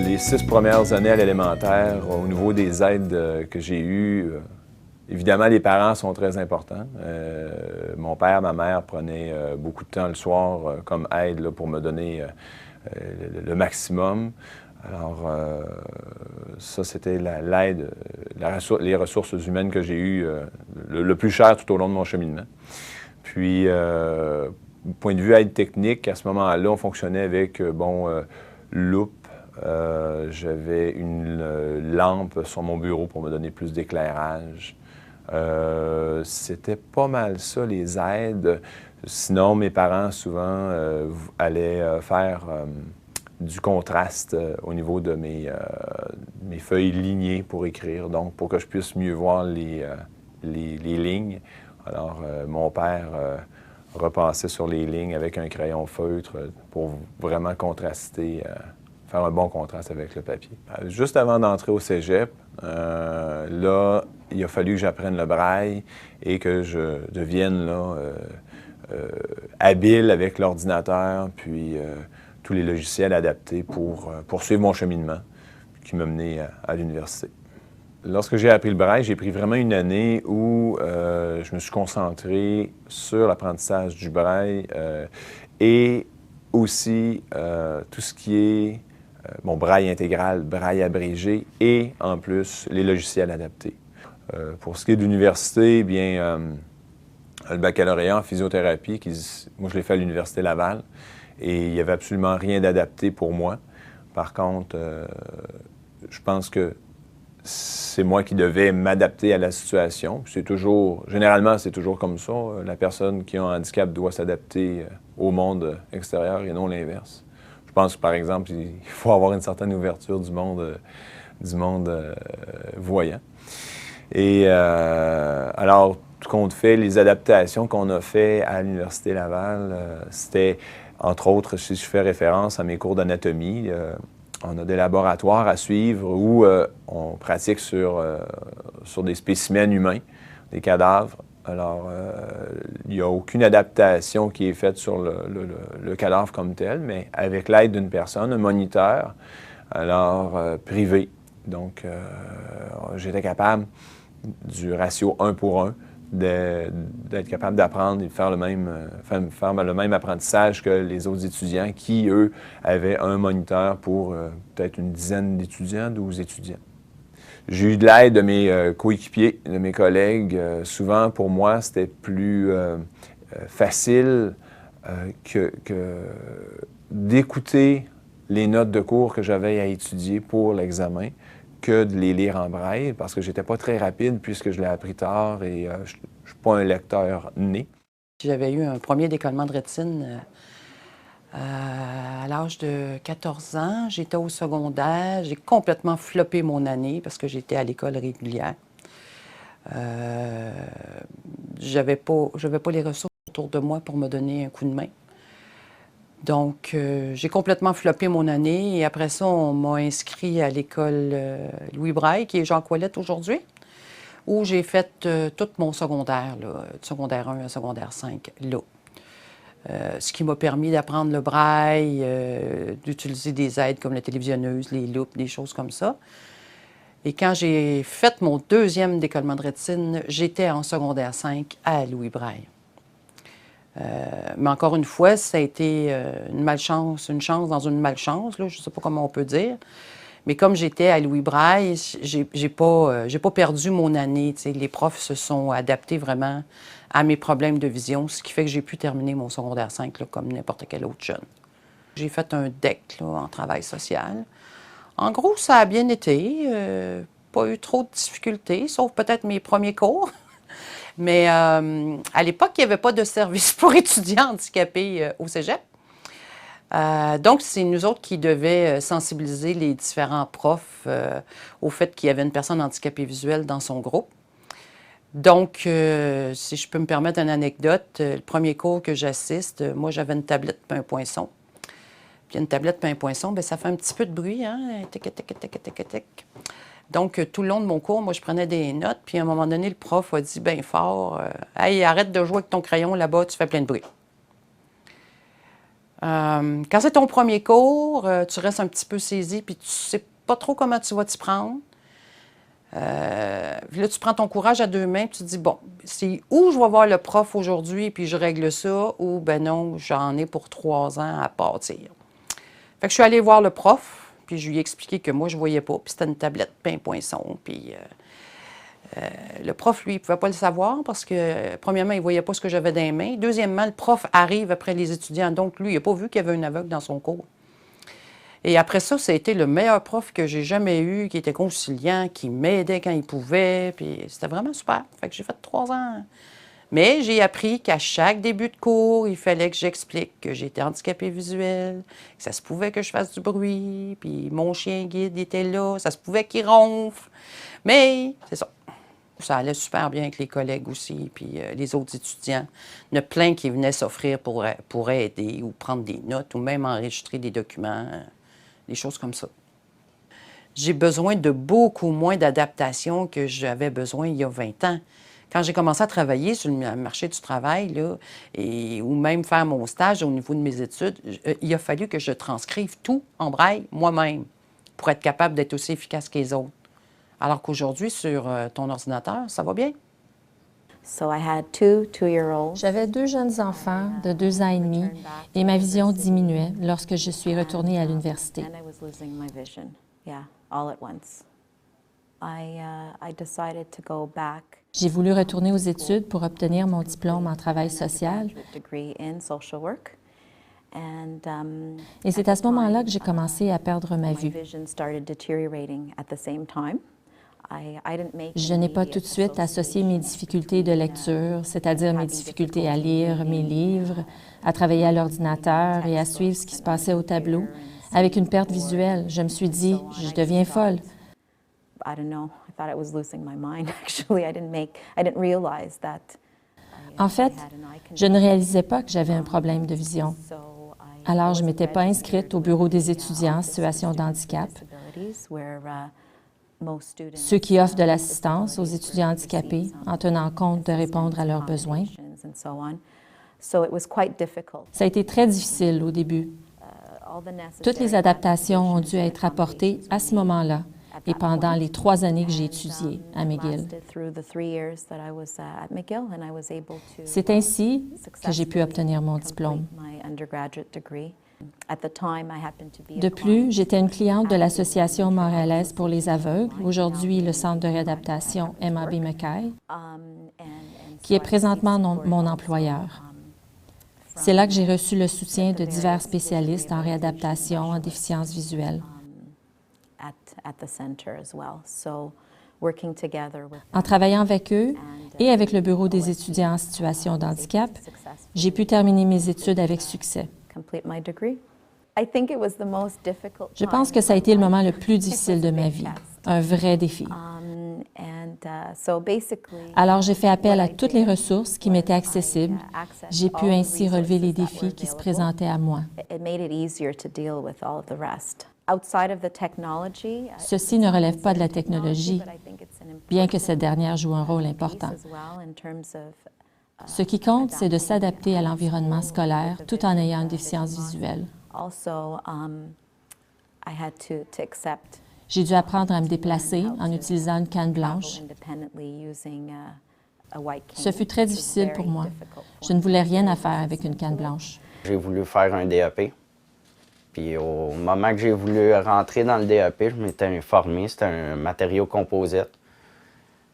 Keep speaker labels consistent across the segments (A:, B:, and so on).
A: Les 6 premières années à l'élémentaire, au niveau des aides que j'ai eues, évidemment, les parents sont très importants. Mon père, ma mère prenaient beaucoup de temps le soir comme aide là, pour me donner le maximum. Alors, ça, c'était l'aide, les ressources humaines que j'ai eues le plus cher tout au long de mon cheminement. Puis, point de vue aide technique, à ce moment-là, on fonctionnait avec, loupe. J'avais une lampe sur mon bureau pour me donner plus d'éclairage. C'était pas mal ça, les aides. Sinon, mes parents, souvent, allaient faire du contraste au niveau de mes feuilles lignées pour écrire, donc pour que je puisse mieux voir les lignes. Alors, mon père repassait sur les lignes avec un crayon feutre pour vraiment contraster, faire un bon contraste avec le papier. Juste avant d'entrer au cégep, là, il a fallu que j'apprenne le braille et que je devienne là, habile avec l'ordinateur, puis tous les logiciels adaptés pour poursuivre mon cheminement qui m'a mené à l'université. Lorsque j'ai appris le braille, j'ai pris vraiment une année où je me suis concentré sur l'apprentissage du braille et aussi tout ce qui est braille intégral, braille abrégé et en plus les logiciels adaptés. Pour ce qui est de l'université, bien, le baccalauréat en physiothérapie, moi je l'ai fait à l'Université Laval et il n'y avait absolument rien d'adapté pour moi. Par contre, je pense que c'est moi qui devais m'adapter à la situation. Généralement, c'est toujours comme ça. La personne qui a un handicap doit s'adapter au monde extérieur et non l'inverse. Je pense que, par exemple, il faut avoir une certaine ouverture du monde voyant. Et alors, tout compte fait, les adaptations qu'on a faites à l'Université Laval, c'était, entre autres, si je fais référence à mes cours d'anatomie, on a des laboratoires à suivre où on pratique sur des spécimens humains, des cadavres. Alors, il n'y a aucune adaptation qui est faite sur le cadavre comme tel, mais avec l'aide d'une personne, un moniteur, alors privé. Donc, j'étais capable, du ratio 1 pour 1, d'être capable d'apprendre et de faire le même apprentissage que les autres étudiants qui, eux, avaient un moniteur pour peut-être une dizaine d'étudiants, 12 étudiants. J'ai eu de l'aide de mes coéquipiers, de mes collègues. Souvent, pour moi, c'était plus facile d'écouter les notes de cours que j'avais à étudier pour l'examen que de les lire en braille, parce que j'étais pas très rapide puisque je l'ai appris tard et je ne suis pas un lecteur né.
B: J'avais eu un premier décollement de rétine à l'âge de 14 ans. J'étais au secondaire. J'ai complètement floppé mon année parce que j'étais à l'école régulière. J'avais pas les ressources autour de moi pour me donner un coup de main. Donc, j'ai complètement floppé mon année et après ça, on m'a inscrit à l'école Louis Braille, qui est Jean Coilette aujourd'hui, où j'ai fait tout mon secondaire, là, de secondaire 1 à secondaire 5, là. Ce qui m'a permis d'apprendre le braille, d'utiliser des aides comme la télévisionneuse, les loupes, des choses comme ça. Et quand j'ai fait mon deuxième décollement de rétine, j'étais en secondaire 5 à Louis Braille. Mais encore une fois, ça a été une chance dans une malchance, là, je ne sais pas comment on peut dire. Mais comme j'étais à Louis Braille, j'ai pas perdu mon année. T'sais. Les profs se sont adaptés vraiment à mes problèmes de vision, ce qui fait que j'ai pu terminer mon secondaire 5 là, comme n'importe quel autre jeune. J'ai fait un DEC là, en travail social. En gros, ça a bien été. Pas eu trop de difficultés, sauf peut-être mes premiers cours. Mais à l'époque, il n'y avait pas de service pour étudiants handicapés au cégep. Donc, c'est nous autres qui devions sensibiliser les différents profs au fait qu'il y avait une personne handicapée visuelle dans son groupe. Donc, si je peux me permettre une anecdote, le premier cours que j'assiste, moi, j'avais une tablette et un poinçon. Puis une tablette et un poinçon, bien, ça fait un petit peu de bruit, hein? Tic, tic, tic, tic, tic, tic. Donc, tout le long de mon cours, moi, je prenais des notes. Puis, à un moment donné, le prof a dit bien fort, « Hey, arrête de jouer avec ton crayon là-bas, tu fais plein de bruit. » Quand c'est ton premier cours, tu restes un petit peu saisi, puis tu sais pas trop comment tu vas t'y prendre. Puis là, tu prends ton courage à deux mains, puis tu te dis, bon, c'est où je vais voir le prof aujourd'hui, puis je règle ça, ou ben non, j'en ai pour 3 ans à partir. Fait que je suis allée voir le prof, puis je lui ai expliqué que moi, je voyais pas, puis c'était une tablette pain poinçon, puis le prof, lui, il pouvait pas le savoir parce que, premièrement, il voyait pas ce que j'avais dans les mains. Deuxièmement, le prof arrive après les étudiants, donc lui, il n'a pas vu qu'il y avait un aveugle dans son cours. Et après ça a été le meilleur prof que j'ai jamais eu, qui était conciliant, qui m'aidait quand il pouvait, puis c'était vraiment super. Fait que j'ai fait 3 ans. Mais j'ai appris qu'à chaque début de cours, il fallait que j'explique que j'étais handicapée visuelle, que ça se pouvait que je fasse du bruit, puis mon chien guide était là, ça se pouvait qu'il ronfle. Mais c'est ça. Ça allait super bien avec les collègues aussi, puis les autres étudiants. Il y en a plein qui venaient s'offrir pour aider ou prendre des notes ou même enregistrer des documents, des choses comme ça. J'ai besoin de beaucoup moins d'adaptation que j'avais besoin il y a 20 ans. Quand j'ai commencé à travailler sur le marché du travail, là, ou même faire mon stage au niveau de mes études, il a fallu que je transcrive tout en braille moi-même pour être capable d'être aussi efficace que les autres. Alors qu'aujourd'hui, sur ton ordinateur, ça va bien.
C: J'avais 2 jeunes enfants de 2 ans et demi et ma vision diminuait lorsque je suis retournée à l'université. J'ai voulu retourner aux études pour obtenir mon diplôme en travail social. Et c'est à ce moment-là que j'ai commencé à perdre ma vue. Je n'ai pas tout de suite associé mes difficultés de lecture, c'est-à-dire mes difficultés à lire mes livres, à travailler à l'ordinateur et à suivre ce qui se passait au tableau, avec une perte visuelle. Je me suis dit, je deviens folle. En fait, je ne réalisais pas que j'avais un problème de vision. Alors, je ne m'étais pas inscrite au bureau des étudiants en situation de handicap, ceux qui offrent de l'assistance aux étudiants handicapés en tenant compte de répondre à leurs besoins. Ça a été très difficile au début. Toutes les adaptations ont dû être apportées à ce moment-là et pendant les 3 années que j'ai étudié à McGill. C'est ainsi que j'ai pu obtenir mon diplôme. De plus, j'étais une cliente de l'Association montréalaise pour les aveugles, aujourd'hui le Centre de réadaptation MAB McKay, qui est présentement mon employeur. C'est là que j'ai reçu le soutien de divers spécialistes en réadaptation en déficience visuelle. En travaillant avec eux et avec le Bureau des étudiants en situation de handicap, j'ai pu terminer mes études avec succès. Je pense que ça a été le moment le plus difficile de ma vie, un vrai défi. Alors, j'ai fait appel à toutes les ressources qui m'étaient accessibles. J'ai pu ainsi relever les défis qui se présentaient à moi. Ceci ne relève pas de la technologie, bien que cette dernière joue un rôle important. Ce qui compte, c'est de s'adapter à l'environnement scolaire tout en ayant une déficience visuelle. J'ai dû apprendre à me déplacer en utilisant une canne blanche. Ce fut très difficile pour moi. Je ne voulais rien à faire avec une canne blanche.
D: J'ai voulu faire un DEP. Puis au moment que j'ai voulu rentrer dans le DEP, je m'étais informé, c'était un matériau composite.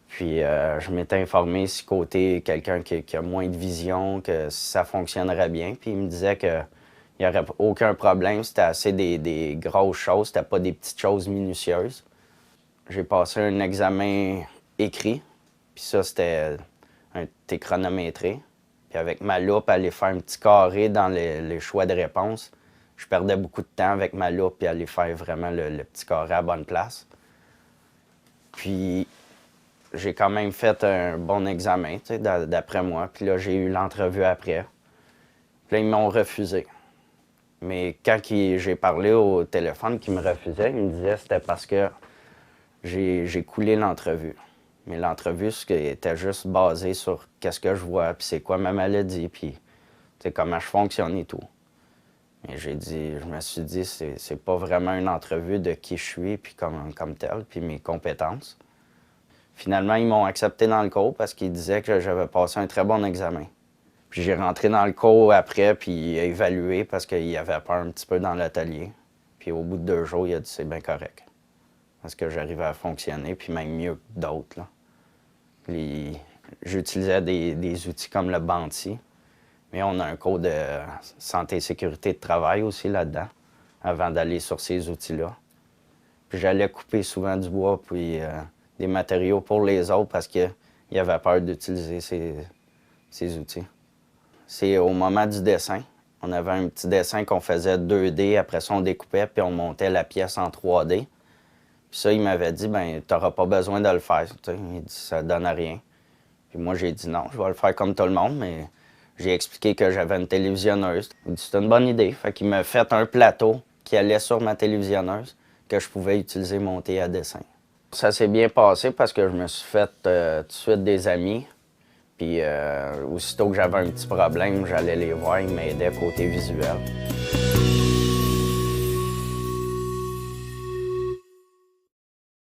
D: Puis je m'étais informé si côté quelqu'un qui a moins de vision, que ça fonctionnerait bien. Puis il me disait qu'il n'y aurait aucun problème, c'était assez des grosses choses, c'était pas des petites choses minutieuses. J'ai passé un examen écrit, puis ça c'était un thé chronométré. Puis avec ma loupe, aller faire un petit carré dans les choix de réponse. Je perdais beaucoup de temps avec ma loupe et aller faire vraiment le petit carré à la bonne place. Puis, j'ai quand même fait un bon examen, tu sais, d'après moi. Puis là, j'ai eu l'entrevue après. Puis là, ils m'ont refusé. Mais quand j'ai parlé au téléphone qui me refusait, ils me disaient que c'était parce que j'ai coulé l'entrevue. Mais l'entrevue, était juste basée sur qu'est-ce que je vois, puis c'est quoi ma maladie, puis comment je fonctionne et tout. Et je me suis dit, c'est pas vraiment une entrevue de qui je suis, puis comme tel, puis mes compétences. Finalement, ils m'ont accepté dans le cours parce qu'ils disaient que j'avais passé un très bon examen. Puis j'ai rentré dans le cours après, puis évalué parce qu'il avait peur un petit peu dans l'atelier. Puis au bout de 2 jours, il a dit c'est bien correct. Parce que j'arrivais à fonctionner, puis même mieux que d'autres. J'utilisais des outils comme le Banti, mais on a un cours de santé et sécurité de travail aussi là-dedans, avant d'aller sur ces outils-là. Puis j'allais couper souvent du bois, puis des matériaux pour les autres parce qu'ils avaient peur d'utiliser ces outils. C'est au moment du dessin. On avait un petit dessin qu'on faisait 2D, après ça on découpait, puis on montait la pièce en 3D. Puis ça, il m'avait dit, ben t'auras pas besoin de le faire. Il dit, ça donne à rien. Puis moi, j'ai dit non, je vais le faire comme tout le monde, mais j'ai expliqué que j'avais une télévisionneuse. Il dit, c'est une bonne idée. Fait qu'il m'a fait un plateau qui allait sur ma télévisionneuse que je pouvais utiliser monter à dessin. Ça s'est bien passé parce que je me suis fait tout de suite des amis. Puis aussitôt que j'avais un petit problème, j'allais les voir, ils m'aidaient côté visuel.